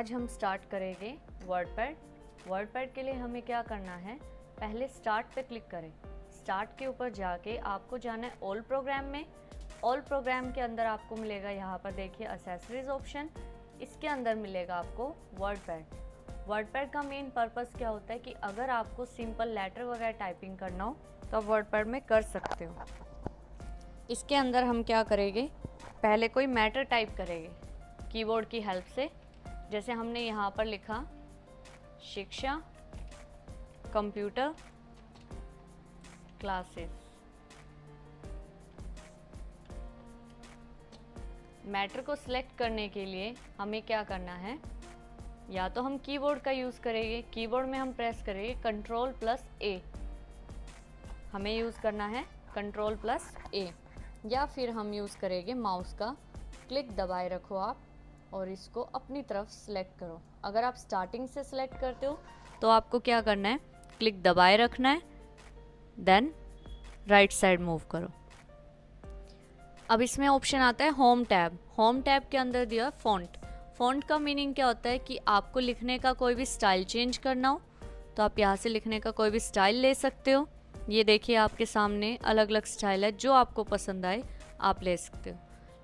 आज हम स्टार्ट करेंगे वर्डपैड। वर्डपैड के लिए हमें क्या करना है, पहले स्टार्ट पे क्लिक करें। स्टार्ट के ऊपर जाके आपको जाना है ऑल प्रोग्राम में। ऑल प्रोग्राम के अंदर आपको मिलेगा यहाँ पर देखिए एक्सेसरीज ऑप्शन, इसके अंदर मिलेगा आपको वर्डपैड। वर्डपैड का मेन पर्पस क्या होता है कि अगर आपको सिंपल लेटर वगैरह टाइपिंग करना हो तो आप वर्डपैड में कर सकते हो। इसके अंदर हम क्या करेंगे, पहले कोई मैटर टाइप करेंगे कीबोर्ड की हेल्प से। जैसे हमने यहाँ पर लिखा शिक्षा कंप्यूटर क्लासेस। मैटर को सिलेक्ट करने के लिए हमें क्या करना है, या तो हम कीबोर्ड का यूज़ करेंगे, कीबोर्ड में हम प्रेस करेंगे Ctrl+A, हमें यूज़ करना है Ctrl+A, या फिर हम यूज़ करेंगे माउस का क्लिक दबाए रखो आप और इसको अपनी तरफ सेलेक्ट करो। अगर आप स्टार्टिंग से सिलेक्ट करते हो तो आपको क्या करना है, क्लिक दबाए रखना है, देन राइट साइड मूव करो। अब इसमें ऑप्शन आता है होम टैब। होम टैब के अंदर दिया फ़ॉन्ट। फ़ॉन्ट का मीनिंग क्या होता है कि आपको लिखने का कोई भी स्टाइल चेंज करना हो तो आप यहाँ से लिखने का कोई भी स्टाइल ले सकते हो। ये देखिए आपके सामने अलग अलग स्टाइल है, जो आपको पसंद आए आप ले सकते हो।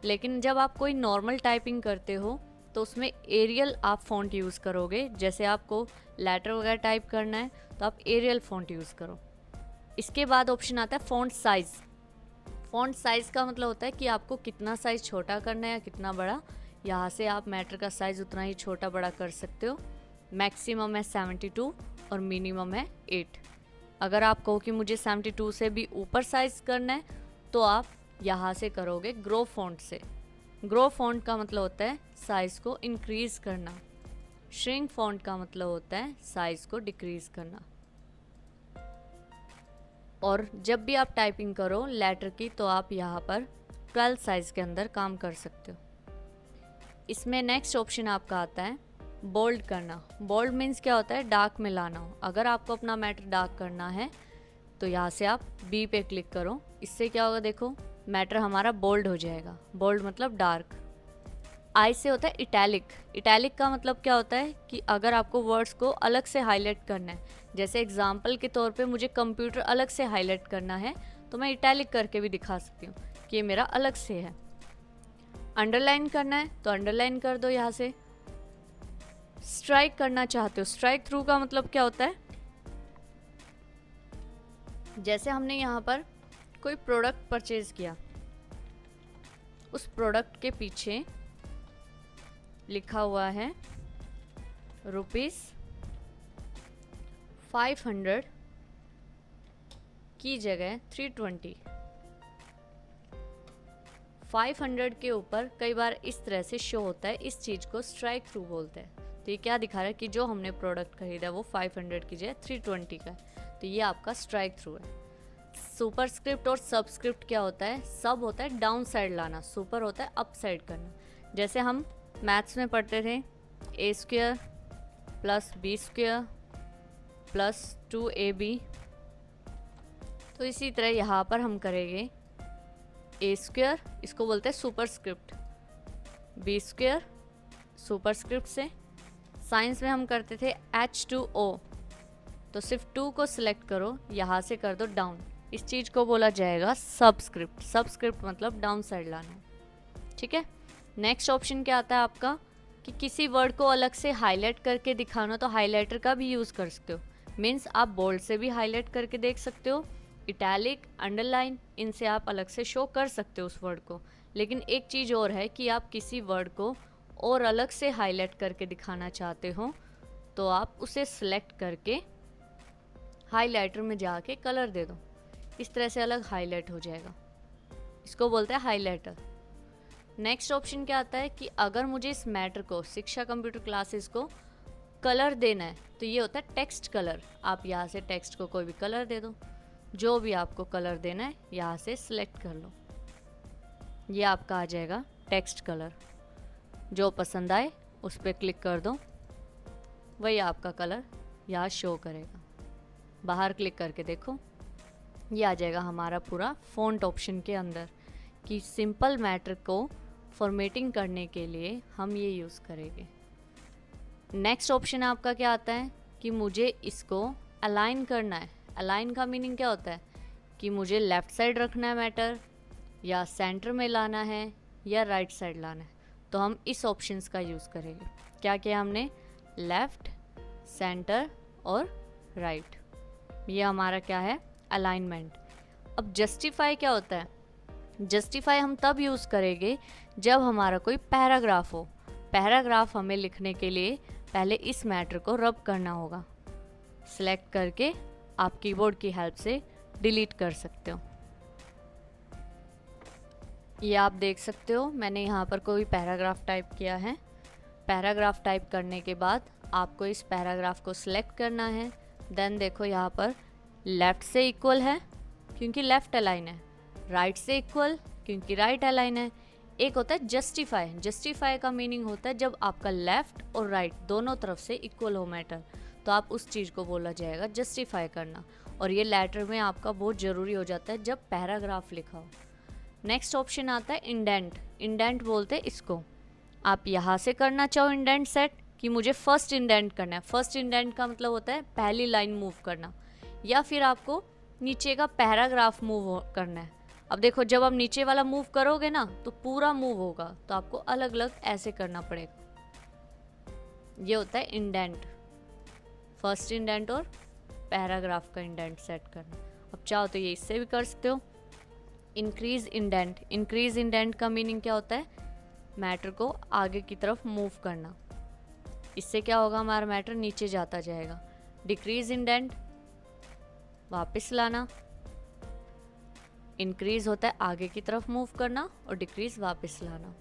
लेकिन जब आप कोई नॉर्मल टाइपिंग करते हो तो उसमें एरियल आप फ़ॉन्ट यूज़ करोगे। जैसे आपको लेटर वगैरह टाइप करना है तो आप एरियल फ़ॉन्ट यूज़ करो। इसके बाद ऑप्शन आता है फ़ॉन्ट साइज़। फ़ॉन्ट साइज़ का मतलब होता है कि आपको कितना साइज़ छोटा करना है या कितना बड़ा। यहाँ से आप मैटर का साइज़ उतना ही छोटा बड़ा कर सकते हो। मैक्सिमम है 72 और मिनिमम है 8। अगर आप कहो कि मुझे 72 से भी ऊपर साइज़ करना है तो आप यहाँ से करोगे ग्रो फ़ॉन्ट से। ग्रो फ़ॉन्ट का मतलब होता है साइज़ को इंक्रीज़ करना। श्रिंक फ़ॉन्ट का मतलब होता है साइज़ को डिक्रीज़ करना। और जब भी आप टाइपिंग करो लेटर की तो आप यहाँ पर 12 साइज़ के अंदर काम कर सकते हो। इसमें नेक्स्ट ऑप्शन आपका आता है बोल्ड करना। बोल्ड मीन्स क्या होता है, डार्क में लाना हो। अगर आपको अपना मैटर डार्क करना है तो यहाँ से आप बी पे क्लिक करो। इससे क्या होगा, देखो मैटर हमारा बोल्ड हो जाएगा। बोल्ड मतलब डार्क। आई से होता है इटैलिक। इटैलिक का मतलब क्या होता है कि अगर आपको वर्ड्स को अलग से हाईलाइट करना है, जैसे एग्जाम्पल के तौर पे मुझे कंप्यूटर अलग से हाईलाइट करना है तो मैं इटैलिक करके भी दिखा सकती हूँ कि ये मेरा अलग से है। अंडरलाइन करना है तो अंडरलाइन कर दो यहाँ से। स्ट्राइक करना चाहते हो, स्ट्राइक थ्रू का मतलब क्या होता है, जैसे हमने यहाँ पर कोई प्रोडक्ट परचेज किया, उस प्रोडक्ट के पीछे लिखा हुआ है ₹500 की जगह 320। 500 के ऊपर कई बार इस तरह से शो होता है, इस चीज़ को स्ट्राइक थ्रू बोलते हैं। तो ये क्या दिखा रहा है कि जो हमने प्रोडक्ट खरीदा वो 500 की जगह 320 का है, तो ये आपका स्ट्राइक थ्रू है। सुपरस्क्रिप्ट और सबस्क्रिप्ट क्या होता है, सब होता है डाउन साइड लाना, सुपर होता है अप साइड करना। जैसे हम मैथ्स में पढ़ते थे a² + b² + 2ab, तो इसी तरह यहाँ पर हम करेंगे a², इसको बोलते हैं सुपरस्क्रिप्ट, b² सुपरस्क्रिप्ट से। साइंस में हम करते थे H2O, तो सिर्फ 2 को सिलेक्ट करो, यहाँ से कर दो डाउन, इस चीज़ को बोला जाएगा सबस्क्रिप्ट। सबस्क्रिप्ट मतलब डाउन साइड लाना, ठीक है। नेक्स्ट ऑप्शन क्या आता है आपका कि किसी वर्ड को अलग से हाईलाइट करके दिखाना, तो हाईलाइटर का भी यूज़ कर सकते हो। मीन्स आप बोल्ड से भी हाईलाइट करके देख सकते हो, इटैलिक, अंडरलाइन, इनसे आप अलग से शो कर सकते हो उस वर्ड को। लेकिन एक चीज़ और है कि आप किसी वर्ड को और अलग से हाईलाइट करके दिखाना चाहते हो तो आप उसे सिलेक्ट करके हाईलाइटर में जाके कलर दे दो, इस तरह से अलग हाईलाइट हो जाएगा, इसको बोलते हैं हाईलाइटर। नेक्स्ट ऑप्शन क्या आता है कि अगर मुझे इस मैटर को, शिक्षा कंप्यूटर क्लासेस को कलर देना है तो ये होता है टेक्स्ट कलर। आप यहाँ से टेक्स्ट को कोई भी कलर दे दो, जो भी आपको कलर देना है यहाँ से सिलेक्ट कर लो, ये आपका आ जाएगा टेक्स्ट कलर। जो पसंद आए उस पर क्लिक कर दो, वही आपका कलर यहाँ शो करेगा। बाहर क्लिक करके देखो, ये आ जाएगा हमारा पूरा फ़ॉन्ट ऑप्शन के अंदर कि सिंपल मैटर को फॉर्मेटिंग करने के लिए हम ये यूज़ करेंगे। नेक्स्ट ऑप्शन आपका क्या आता है कि मुझे इसको अलाइन करना है। अलाइन का मीनिंग क्या होता है कि मुझे लेफ़्ट साइड रखना है मैटर, या सेंटर में लाना है, या राइट साइड लाना है। तो हम इस ऑप्शंस का यूज़ करेंगे। क्या किया हमने, लेफ़्ट, सेंटर और राइट। ये हमारा क्या है, अलाइनमेंट। अब जस्टिफाई क्या होता है, जस्टिफाई हम तब यूज़ करेंगे जब हमारा कोई पैराग्राफ हो। पैराग्राफ हमें लिखने के लिए पहले इस मैटर को रब करना होगा। सिलेक्ट करके आप कीबोर्ड की हेल्प से डिलीट कर सकते हो। ये आप देख सकते हो मैंने यहाँ पर कोई पैराग्राफ टाइप किया है। पैराग्राफ टाइप करने के बाद आपको इस पैराग्राफ को सिलेक्ट करना है। देन देखो यहाँ पर लेफ़्ट से इक्वल है क्योंकि लेफ़्ट अलाइन है, राइट से इक्वल क्योंकि राइट अलाइन है। एक होता है जस्टिफाई। जस्टिफाई का मीनिंग होता है जब आपका लेफ़्ट और राइट दोनों तरफ से इक्वल हो मैटर, तो आप उस चीज़ को बोला जाएगा जस्टिफाई करना। और ये लेटर में आपका बहुत ज़रूरी हो जाता है जब पैराग्राफ लिखा हो। नेक्स्ट ऑप्शन आता है इंडेंट। इंडेंट बोलते हैं इसको। आप यहाँ से करना चाहो इंडेंट सेट कि मुझे फर्स्ट इंडेंट करना है। फर्स्ट इंडेंट का मतलब होता है पहली लाइन मूव करना, या फिर आपको नीचे का पैराग्राफ मूव करना है। अब देखो जब आप नीचे वाला मूव करोगे ना तो पूरा मूव होगा, तो आपको अलग अलग ऐसे करना पड़ेगा। ये होता है इंडेंट, फर्स्ट इंडेंट और पैराग्राफ का इंडेंट सेट करना। अब चाहो तो ये इससे भी कर सकते हो। Increase indent. इंक्रीज इंडेंट का मीनिंग क्या होता है, मैटर को आगे की तरफ मूव करना। इससे क्या होगा, हमारा मैटर नीचे जाता जाएगा। डिक्रीज इंडेंट, वापस लाना। इंक्रीज होता है आगे की तरफ मूव करना और डिक्रीज वापस लाना।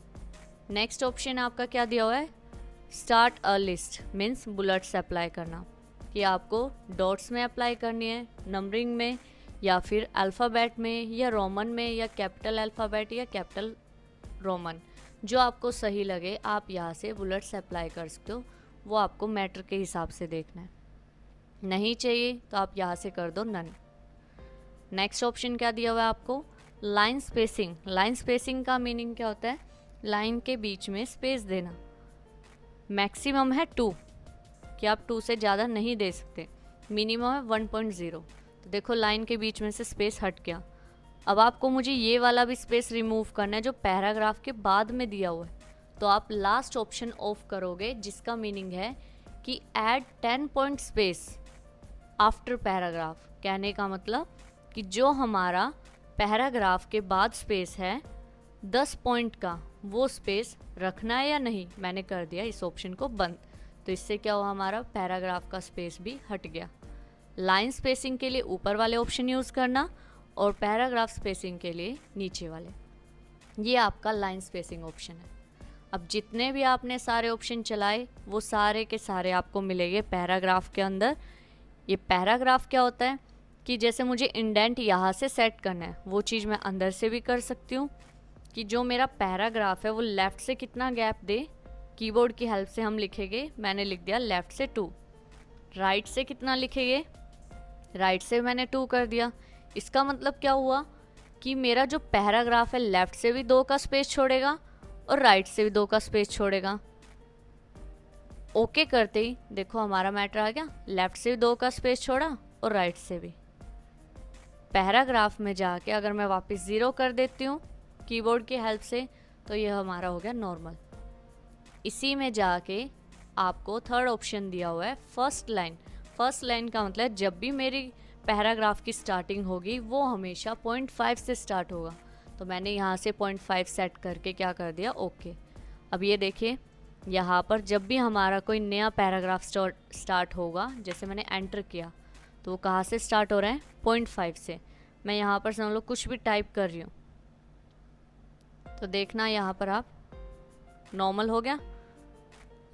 नेक्स्ट ऑप्शन आपका क्या दिया हुआ है, start a list means bullets apply करना, कि आपको डॉट्स में अप्लाई करनी है, नंबरिंग में, या फिर अल्फ़ाबेट में, या रोमन में, या कैपिटल अल्फ़ाबेट या कैपिटल रोमन, जो आपको सही लगे आप यहाँ से बुलेट्स अप्लाई कर सकते हो। वो आपको मैटर के हिसाब से देखना है। नहीं चाहिए तो आप यहाँ से कर दो नन। नेक्स्ट ऑप्शन क्या दिया हुआ है आपको, लाइन स्पेसिंग। लाइन स्पेसिंग का मीनिंग क्या होता है, लाइन के बीच में स्पेस देना। मैक्सिमम है 2, कि आप 2 से ज़्यादा नहीं दे सकते। मिनिमम है 1.0। तो देखो लाइन के बीच में से स्पेस हट गया। अब आपको मुझे ये वाला भी स्पेस रिमूव करना है जो पैराग्राफ के बाद में दिया हुआ है। तो आप लास्ट ऑप्शन ऑफ करोगे, जिसका मीनिंग है कि add 10 point space after paragraph. कहने का मतलब कि जो हमारा पैराग्राफ के बाद स्पेस है 10 पॉइंट का, वो स्पेस रखना है या नहीं। मैंने कर दिया इस ऑप्शन को बंद, तो इससे क्या हुआ, हमारा पैराग्राफ का स्पेस भी हट गया। लाइन स्पेसिंग के लिए ऊपर वाले ऑप्शन यूज़ करना और पैराग्राफ स्पेसिंग के लिए नीचे वाले। ये आपका लाइन स्पेसिंग ऑप्शन है। अब जितने भी आपने सारे ऑप्शन चलाए वो सारे के सारे आपको मिलेंगे पैराग्राफ के अंदर। ये पैराग्राफ क्या होता है कि जैसे मुझे इंडेंट यहाँ से सेट करना है, वो चीज़ मैं अंदर से भी कर सकती हूँ, कि जो मेरा पैराग्राफ है वो लेफ़्ट से कितना गैप दे। कीबोर्ड की हेल्प से हम लिखेंगे, मैंने लिख दिया लेफ़्ट से 2। राइट से कितना लिखेंगे, राइट से मैंने 2 कर दिया। इसका मतलब क्या हुआ कि मेरा जो पैराग्राफ है लेफ़्ट से भी 2 का स्पेस छोड़ेगा और राइट से भी 2 का स्पेस छोड़ेगा। ओके करते ही देखो हमारा मैटर आ गया, लेफ़्ट से भी 2 का स्पेस छोड़ा और राइट से भी। पैराग्राफ में जाके अगर मैं वापस 0 कर देती हूँ कीबोर्ड की हेल्प से, तो यह हमारा हो गया नॉर्मल। इसी में जाके आपको थर्ड ऑप्शन दिया हुआ है फर्स्ट लाइन। फर्स्ट लाइन का मतलब जब भी मेरी पैराग्राफ की स्टार्टिंग होगी वो हमेशा 0.5 से स्टार्ट होगा। तो मैंने यहाँ से 0.5 सेट करके क्या कर दिया, ओके। अब ये देखिए यहाँ पर जब भी हमारा कोई नया पैराग्राफ स्टार्ट होगा, जैसे मैंने एंटर किया तो वो कहाँ से स्टार्ट हो रहा है, 0.5 से। मैं यहाँ पर समझ लो कुछ भी टाइप कर रही हूँ तो देखना यहाँ पर आप नॉर्मल हो गया।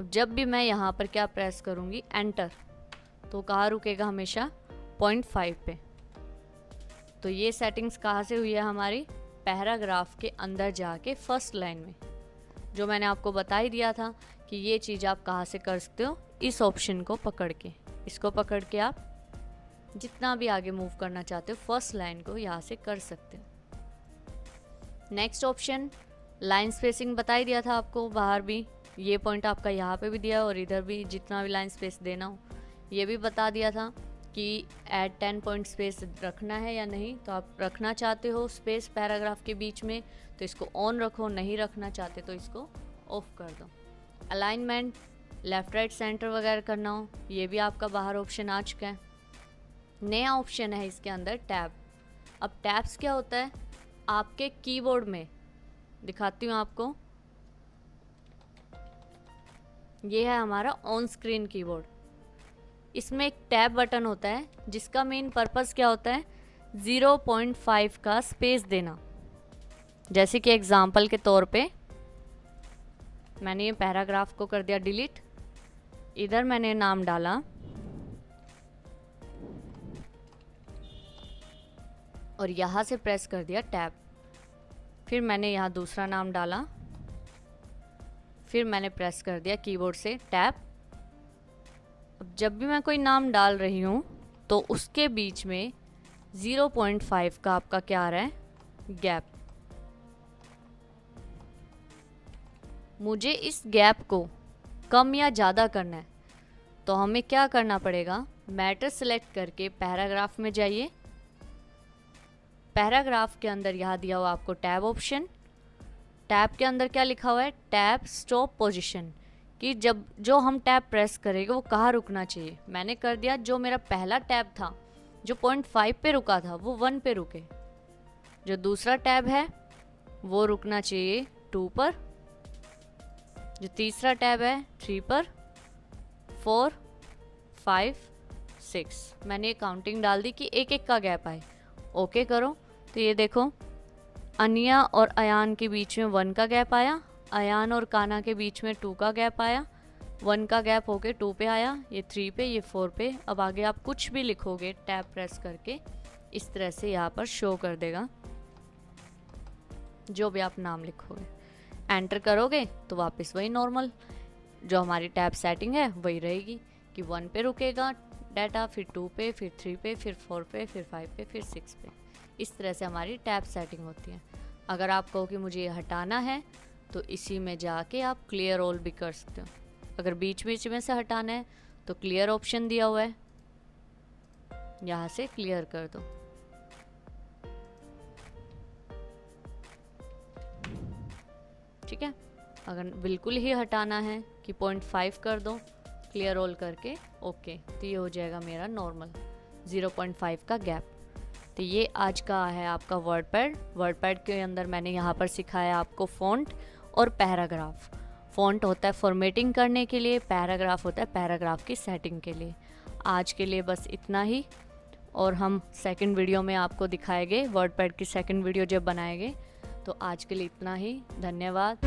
जब भी मैं यहाँ पर क्या प्रेस करूँगी, एंटर, तो कहाँ रुकेगा, हमेशा 0.5 पे। तो ये सेटिंग्स कहाँ से हुई है, हमारी पैराग्राफ के अंदर जाके फर्स्ट लाइन में, जो मैंने आपको बता ही दिया था कि ये चीज़ आप कहाँ से कर सकते हो, इस ऑप्शन को पकड़ के। इसको पकड़ के आप जितना भी आगे मूव करना चाहते हो फर्स्ट लाइन को यहाँ से कर सकते हो। नेक्स्ट ऑप्शन लाइन स्पेसिंग बता ही दिया था आपको, बाहर भी ये पॉइंट आपका यहाँ पे भी दिया और इधर भी जितना भी लाइन स्पेस देना हो ये भी बता दिया था कि ऐड 10 पॉइंट स्पेस रखना है या नहीं। तो आप रखना चाहते हो स्पेस पैराग्राफ के बीच में तो इसको ऑन रखो, नहीं रखना चाहते तो इसको ऑफ कर दो। अलाइनमेंट लेफ़्ट राइट सेंटर वगैरह करना हो ये भी आपका बाहर ऑप्शन आ चुका है। नया ऑप्शन है इसके अंदर टैब। अब टैब्स क्या होता है आपके कीबोर्ड में, दिखाती हूँ आपको। ये है हमारा ऑन स्क्रीन कीबोर्ड। इसमें एक टैब बटन होता है जिसका मेन पर्पस क्या होता है 0.5 का स्पेस देना। जैसे कि एग्जाम्पल के तौर पे मैंने ये पैराग्राफ को कर दिया डिलीट, इधर मैंने नाम डाला और यहाँ से प्रेस कर दिया टैब, फिर मैंने यहाँ दूसरा नाम डाला, फिर मैंने प्रेस कर दिया कीबोर्ड से टैब। अब जब भी मैं कोई नाम डाल रही हूँ तो उसके बीच में 0.5 का आपका क्या आ रहा है गैप। मुझे इस गैप को कम या ज़्यादा करना है तो हमें क्या करना पड़ेगा, मैटर सेलेक्ट करके पैराग्राफ में जाइए। पैराग्राफ के अंदर यहाँ दिया हुआ आपको टैब ऑप्शन। टैब के अंदर क्या लिखा हुआ है टैब स्टॉप पोजीशन, कि जब जो हम टैब प्रेस करेंगे वो कहाँ रुकना चाहिए। मैंने कर दिया जो मेरा पहला टैब था जो 0.5 पे रुका था वो 1 पे रुके। जो दूसरा टैब है वो रुकना चाहिए 2 पर। जो तीसरा टैब है 3 पर, 4, 5, 6। मैंने ये काउंटिंग डाल दी कि एक एक का गैप आए। ओके करो तो ये देखो अनिया और अयान के बीच में 1 का गैप आया, अयान और काना के बीच में 2 का गैप आया, 1 का गैप होके 2 पे आया, ये 3 पे, ये 4 पे। अब आगे आप कुछ भी लिखोगे टैब प्रेस करके इस तरह से यहाँ पर शो कर देगा जो भी आप नाम लिखोगे। एंटर करोगे तो वापस वही नॉर्मल जो हमारी टैब सेटिंग है वही रहेगी कि 1 पे रुकेगा डाटा, फिर 2 पे, फिर 3 पे, फिर 4 पे, फिर 5 पे, फिर 6 पे। इस तरह से हमारी टैब सेटिंग होती है। अगर आप कहो कि मुझे ये हटाना है तो इसी में जाके आप क्लियर ऑल भी कर सकते हो। अगर बीच बीच में से हटाना है तो क्लियर ऑप्शन दिया हुआ है, यहाँ से क्लियर कर दो। ठीक है, अगर बिल्कुल ही हटाना है कि 0.5 कर दो क्लियर ऑल करके ओके, तो ये हो जाएगा मेरा नॉर्मल 0.5 का गैप। तो ये आज का है आपका वर्डपैड। वर्डपैड के अंदर मैंने यहाँ पर सिखाया आपको फ़ॉन्ट और पैराग्राफ। फ़ॉन्ट होता है फॉर्मेटिंग करने के लिए, पैराग्राफ होता है पैराग्राफ की सेटिंग के लिए। आज के लिए बस इतना ही, और हम सेकंड वीडियो में आपको दिखाएंगे वर्डपैड की सेकंड वीडियो जब बनाएंगे। तो आज के लिए इतना ही, धन्यवाद।